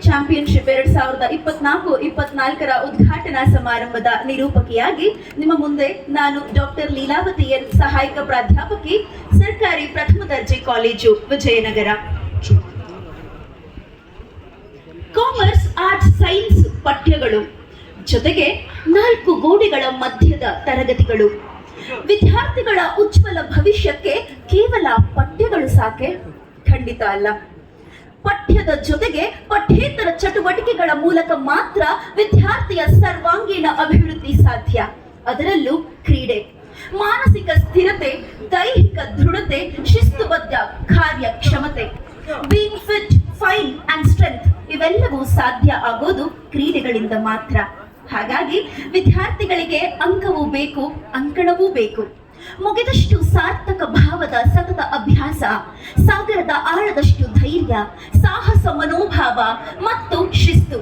Championship 2024 ಉದ್ಘಾಟನಾ ಸಮಾರಂಭದ ನಿರೂಪಕಿಯಾಗಿ ನಿಮ್ಮ ಮುಂದೆ ನಾನು ಡಾಕ್ಟರ್ ಲೀಲಾವತಿ ಎನ್, ಸಹಾಯಕ ಪ್ರಾಧ್ಯಾಪಕಿ, ಸರ್ಕಾರಿ ಪ್ರಥಮ ದರ್ಜೆ college, Vijayanagara. Commerce, arts, science ಪಠ್ಯಗಳು ಜೊತೆಗೆ 4 ಗೋಡೆಗಳ ಮಧ್ಯದ ತರಗತಿಗಳು. ವಿದ್ಯಾರ್ಥಿಗಳ ಉಜ್ವಲ ಭವಿಷ್ಯಕ್ಕೆ ಕೇವಲ ಪಠ್ಯಗಳು ಸಾಕೆ? ಖಂಡಿತ ಅಲ್ಲ. ಪಠ್ಯದ ಜೊತೆಗೆ ಪಠ್ಯೇತರ ಚಟುವಟಿಕೆಗಳ ಮೂಲಕ ಮಾತ್ರ ವಿದ್ಯಾರ್ಥಿಯ ಸರ್ವಾಂಗೀಣ ಅಭಿವೃದ್ಧಿ ಸಾಧ್ಯ. ಅದರಲ್ಲೂ ಕ್ರೀಡೆ, ಮಾನಸಿಕ ಸ್ಥಿರತೆ, ದೈಹಿಕ ದೃಢತೆ, ಶಿಸ್ತುಬದ್ಧ ಕಾರ್ಯಕ್ಷಮತೆ, being fit, fine and strength ಇವೆಲ್ಲವೂ ಸಾಧ್ಯ ಆಗೋದು ಕ್ರೀಡೆಗಳಿಂದ ಮಾತ್ರ. ಹಾಗಾಗಿ ವಿದ್ಯಾರ್ಥಿಗಳಿಗೆ ಅಂಕವೂ ಬೇಕು, ಅಂಕಣವೂ ಬೇಕು. ಮುಗಿದಷ್ಟು ಸಾರ್ಥಕ ಭಾವದ ಸತತ ಅಭ್ಯಾಸ, ಸಾಗರದ ಆಳದಷ್ಟು ಧೈರ್ಯ, ಸಾಹಸ ಮನೋಭಾವ ಮತ್ತು ಶಿಸ್ತು.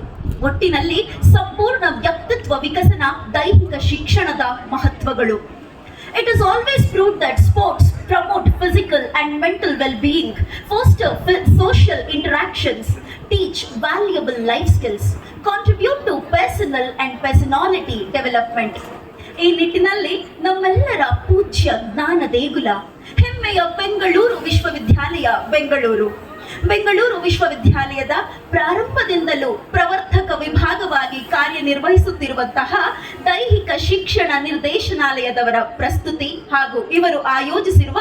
ಒಟ್ಟಿನಲ್ಲಿ ಸಂಪೂರ್ಣ ವ್ಯಕ್ತಿತ್ವ ವಿಕಸನ, ದೈಹಿಕ ಶಿಕ್ಷಣದ ಮಹತ್ವಗಳು. It is always proved that sports promote physical and mental well-being, foster social interactions, teach valuable life skills, contribute to personal and personality development. ಈ ನಿಟ್ಟಿನಲ್ಲಿ ನಮ್ಮೆಲ್ಲರ ಪೂಜ್ಯ ಜ್ಞಾನ ದೇಗುಲ, ಹೆಮ್ಮೆಯ ಬೆಂಗಳೂರು ವಿಶ್ವವಿದ್ಯಾಲಯ ಬೆಂಗಳೂರು ವಿಶ್ವವಿದ್ಯಾಲಯದ ಪ್ರಾರಂಭದಿಂದಲೂ ಪ್ರವರ್ತಕ ವಿಭಾಗವಾಗಿ ಕಾರ್ಯನಿರ್ವಹಿಸುತ್ತಿರುವಂತಹ ದೈಹಿಕ ಶಿಕ್ಷಣ ನಿರ್ದೇಶನಾಲಯದವರ ಪ್ರಸ್ತುತಿ ಹಾಗೂ ಇವರು ಆಯೋಜಿಸಿರುವ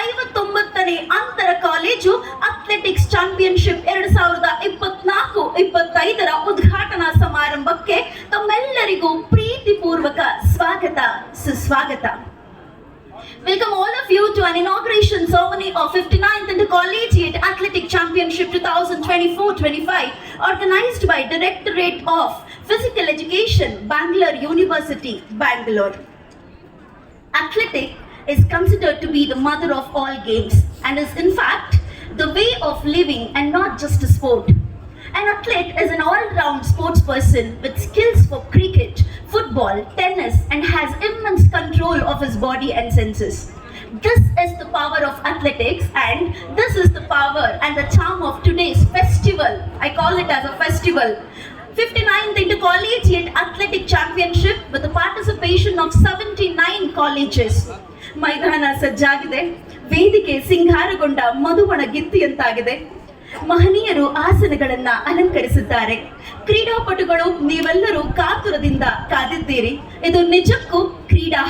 59ನೇ ಅಂತರ ಕಾಲೇಜು ಅಥ್ಲೆಟಿಕ್ಸ್ ಚಾಂಪಿಯನ್ಶಿಪ್ 2024-25 ಉದ್ಘಾಟನಾ ಸಮಾರಂಭಕ್ಕೆ ತಮ್ಮೆಲ್ಲರಿಗೂ ಪ್ರೀತಿಪೂರ್ವಕ ಸ್ವಾಗತ, ಸುಸ್ವಾಗತ. Welcome all of you to an inauguration ceremony of 59th Intercollegiate Athletic Championship 2024-25 organized by Directorate of Physical Education, Bangalore University, Bangalore. Athletics is considered to be the mother of all games and is in fact the way of living and not just a sport. An athlete is an all-round sports person with skills for cricket, football, tennis, and has immense control of his body and senses. This is the power of athletics, and this is the power and the charm of today's festival. I call it as a festival. 59th Intercollegiate Athletic Championship with the participation of 79 colleges. ಮೈದಾನ ಸಜ್ಜಾಗಿದೆ, ವೇದಿಕೆ ಸಿಂಗಾರಗೊಂಡ ಮಧುವಣ ಗಿತ್ತಿಯಂತಾಗಿದೆ. ಮಹನೀಯರು ಆಸನಗಳನ್ನ ಅಲಂಕರಿಸಿದ್ದಾರೆ. ಕ್ರೀಡಾಪಟುಗಳು ನೀವೆಲ್ಲರೂ ಕಾತುರದಿಂದ ಕಾದಿದ್ದೀರಿ. ಇದು ನಿಜಕ್ಕೂ ಕ್ರೀಡಾ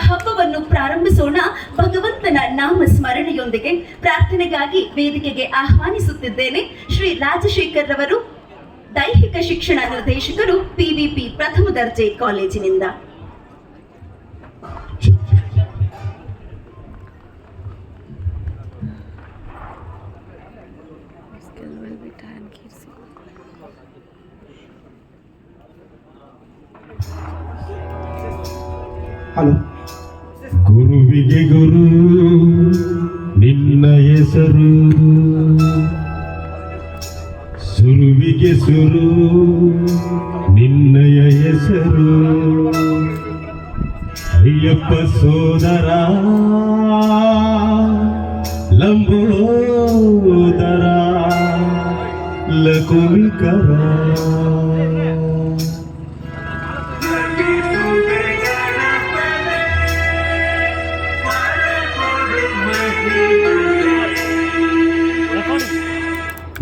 ಹಬ್ಬವನ್ನು ಪ್ರಾರಂಭಿಸೋಣ ಭಗವಂತನ ನಾಮ ಸ್ಮರಣೆಯೊಂದಿಗೆ. ಪ್ರಾರ್ಥನೆಗಾಗಿ ವೇದಿಕೆಗೆ ಆಹ್ವಾನಿಸುತ್ತಿದ್ದೇನೆ ಶ್ರೀ ರಾಜಶೇಖರ್ ರವರು, ದೈಹಿಕ ಶಿಕ್ಷಣ ನಿರ್ದೇಶಕರು, PVP ಪ್ರಥಮ ದರ್ಜೆ ಕಾಲೇಜಿನಿಂದ. ಹಲೋ. ಗುರುವಿಗೆ ಗುರು ನಿನ್ನ ಹೆಸರು, ಸುರುವಿಗೆ ಸುರು ನಿನ್ನಯ ಹೆಸರು. ಅಯ್ಯಪ್ಪ ಸೋದರ ಲಂಬೋದರ ಲಕುಮಿಕರ.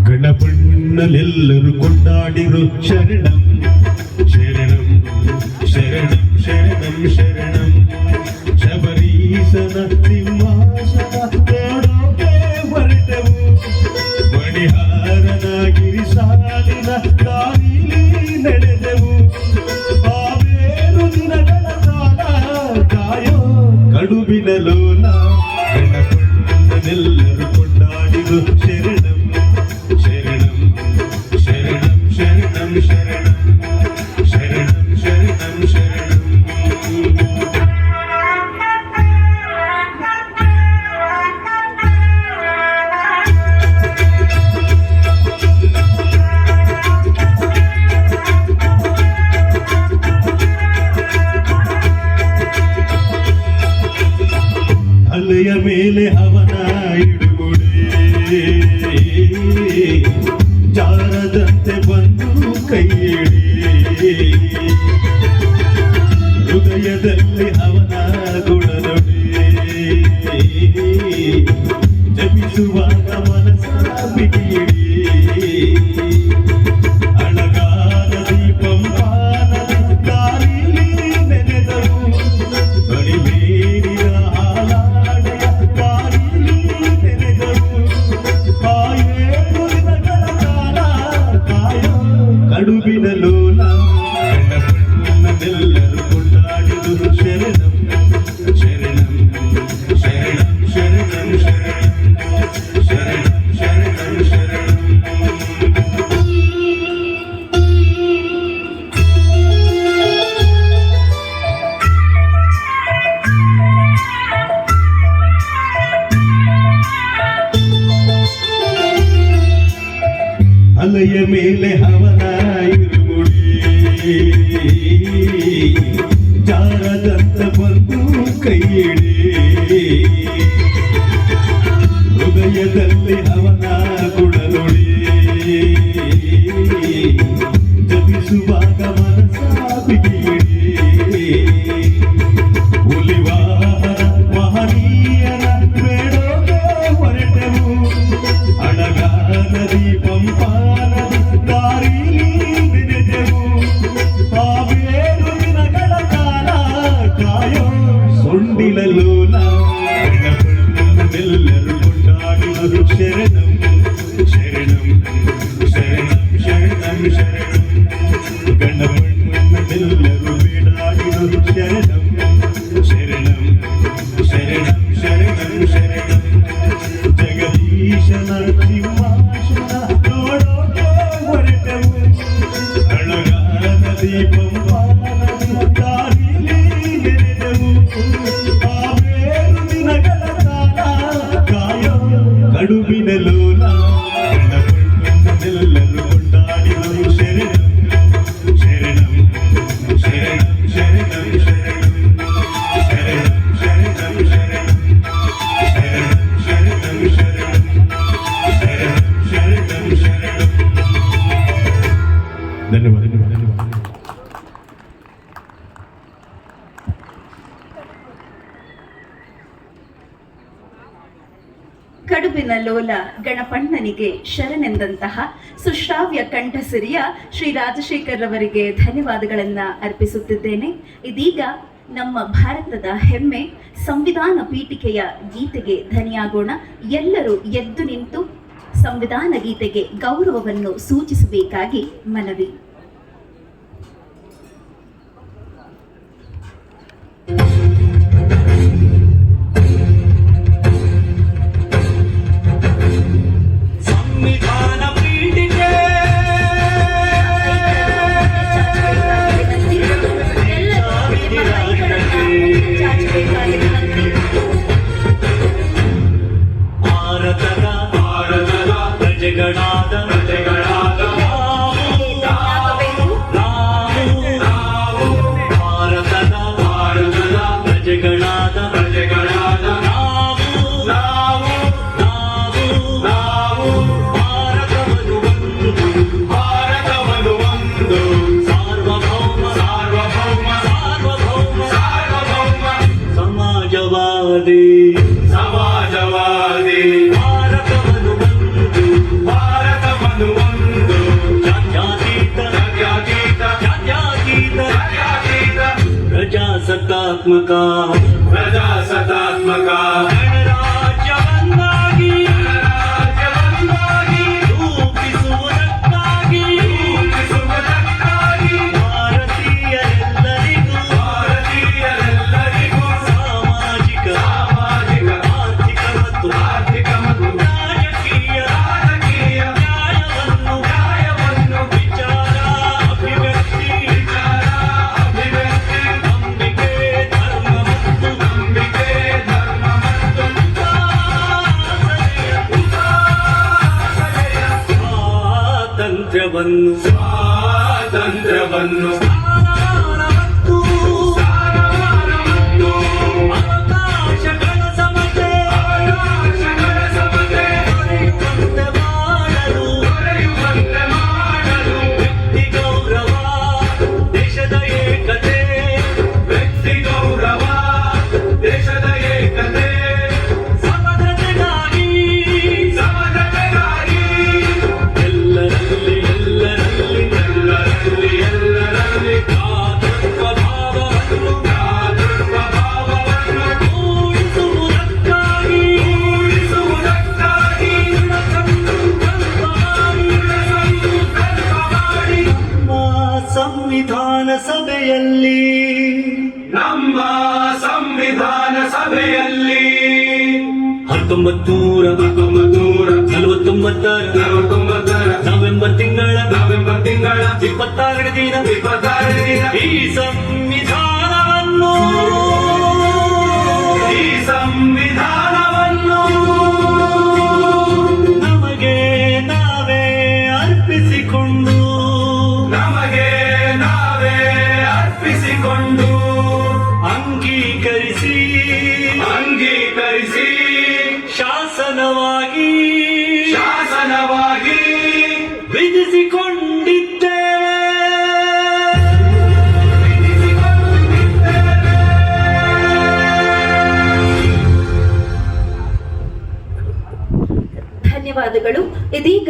ಗಣಪಣ್ಣಲೆಲ್ಲರೂ ಕೊಂಡಾಡಿರು ಶರಣಂ ಶರಣಂ ಶರಣಂ ಶರಣಂ ಶರಣಂ. ಶಬರೀಶನ ಸಿಂಹಾಸನ ನೋಡೋಕೆ ಹೊರಟವು, ಮಣಿಹಾರನ ಗಿರಿಸಾಲಿನ ದಾರಿಲಿ ನಡೆದೆವು. ಆವೇರು ದಿನಗಳ ಕಾಲ ಕಾಯೋ ಕಡುಬಿನ ಲೋಲ. ಗಣಪಣ್ಣನೆಲ್ಲರೂ ಕೊಂಡಾಡಿರು ಶರಣಂ ಶರಣಂ ಶರಣಂ ಶರಣಂ ಶರಣಂ ಶರಣಂ ಶರಣಂ ಶರಣಂ. ಅಲೆಯ ಮೇಲೆ ಹವನ ಇಡುಗುಡೆ ಜಾರದ ಬಿಗಿಯಿಡಿ ಅಳಗಾರದಿ ಪಂಪಾನದಿ ದಾರಿಲಿ ನೆನೆದವು ಬಳಿಬೇರಿನ ಹಾಲಾಡೆಯ ದಾರಿಲಿ ನೆನೆದವು ಕಾಯೇ ಮುರಿದಗಳ ಕಾಲ ಕಾಯೋ ಕಡುಬಿನ ಲೋಲ ನನ್ನೆಲ್ಲರೂ ಕೊಂಡಾಡಿದರು ಶರಣಂ ಶರಣಂ ಶರಣಂ ಶರಣಂ ಶರಣಂ ಶರಣಂ ಶರಣಂ ಶರಣಂ ಅಲೆಯ ಮೇಲೆ ಹವನ ಇರುಮುಡಿ ಜಾರದಂತ ಬಂದು ಕೈಯಿಡಿ ಹೃದಯದಲ್ಲಿ ಹವನ ಗುಣನುಡಿ ಜಪಿಸುವಾಗ ಮನಸ ಬಿಗಿಯಿಡಿ ಹುಲಿವಾಹನ ಮಹನೀಯರ ಬೇಡೋಗೆ ಹೊರಟವು ಅಳಗಾನದಿ ಪಂಪಾನದಿ ದಾರಿಲಿ ನೆನೆದೆವು ಆ ಬೇರು ದಿನಗಳ ಕಾಲ ಕಾಯೋ ಸೊಂಡಿಲ ಲೋಲ ಎಲ್ಲರೂ ಕೊಂಡಾಡಿದರು ಶರಣಂ ಶರಣಂ ಶರಣಂ ಶರಣಂ ಶರಣಂ ಗಣಪಣ್ಣನೆಲ್ಲರೂ ಬೇಡಾಡಿದರು ಶರಣಂ ಶರಣಂ ಶರಣಂ ಶರಣಂ ಶರಣಂ ಜಗದೀಶನ ಸಿಂಹಾಸನ ನೋಡೋಕೆ ಹೊರಟವು ಅಳಗಾನದಿ ಪಂಪಾನದಿ ದಾರಿಲಿ ನೆನೆದವು ಆ ಬೇರು ದಿನಗಳ ಕಾಲ ಕಾಯೋ ಕಡುಬಿನ ಲೋಲ ಎಲ್ಲರೂ ಕೊಂಡಾಡಿದರು ಶರಣಂ ಶರಣಂ ಶರಣಂ ಶರಣಂ ಶರಣಂ ಶರಣಂ ಶರಣಂ ಶರಣಂ ಶರಣಂ ಶರಣಂ ಶರಣಂ ಶರಣಂ ಶರಣಂ ಧನ್ಯವಾದ ಧನ್ಯವಾದ ಕಡುಬಿನ ಲೋಲ ಗಣಪಣ್ಣನಿಗೆ ಶರಣೆಂದಂತಹ ಸುಶ್ರಾವ್ಯ ಕಂಠಸಿರಿಯ ಶ್ರೀ ರಾಜಶೇಖರ್ ಅವರಿಗೆ ಧನ್ಯವಾದಗಳನ್ನ ಅರ್ಪಿಸುತ್ತಿದ್ದೇನೆ. ಇದೀಗ ನಮ್ಮ ಭಾರತದ ಹೆಮ್ಮೆ ಸಂವಿಧಾನ ಪೀಠಿಕೆಯ ಗೀತೆಗೆ ಧನಿಯಾಗೋಣ. ಎಲ್ಲರೂ ಎದ್ದು ನಿಂತು ಸಂವಿಧಾನ ಗೀತೆಗೆ ಗೌರವವನ್ನು ಸೂಚಿಸಬೇಕಾಗಿ ಮನವಿ. ಸಂವಿಧಾನ ಪೀಠಿಕೆ ಭಾರತದ ಪ್ರಜೆಗಳಾದ ನಾವು ಭಾರತದ ಪ್ರಜೆಗಳಾದ ನಾವು ಭಾರತವನ್ನು ಒಂದು ಸಾರ್ವಭೌಮ ಸಮಾಜವಾದಿ ಭಾರತವನ್ನು ಒಂದು ಜಾತ್ಯತೀತ ಪ್ರಜಾಸತ್ತಾತ್ಮಕ ಗಣರಾಜ್ಯವನ್ನಾಗಿ ರೂಪಿಸುವುದಕ್ಕಾಗಿ ಭಾರತೀಯರೆಲ್ಲರಿಗೂ ಸಾಮಾಜಿಕ ಆರ್ಥಿಕ ಮತ್ತು ರಾಜಕೀಯ ನ್ಯಾಯವನ್ನು ವಿಚಾರ ಅಭಿವ್ಯಕ್ತಿ ನಂಬಿಕೆ ಧರ್ಮ ಮತ್ತು ಸ್ವಾತಂತ್ರ್ಯವನ್ನು ಅವಕಾಶಗಳ ಸಮತೆ ದೊರೆಯುವಂತೆ ಮಾಡಲು ವ್ಯಕ್ತಿ ಗೌರವ ದೇಶದ ಏಕತೆ ಸಮಗ್ರತೆಗಾಗಿ ಸಭೆಯಲ್ಲಿ ನಮ್ಮ ಸಂವಿಧಾನ ಸಭೆಯಲ್ಲಿ 1949 ನವೆಂಬರ್ ತಿಂಗಳ 26 ದಿನ ಈ ಸಂವಿಧಾನವನ್ನು ನಮಗೆ ನಾವೇ ಅರ್ಪಿಸಿಕೊಂಡು ಅಂಗೀಕರಿಸಿ ಶಾಸನವಾಗಿ ವಿಧಿಸಿಕೊಂಡಿದ್ದೇವೆ. ಧನ್ಯವಾದಗಳು. ಇದೀಗ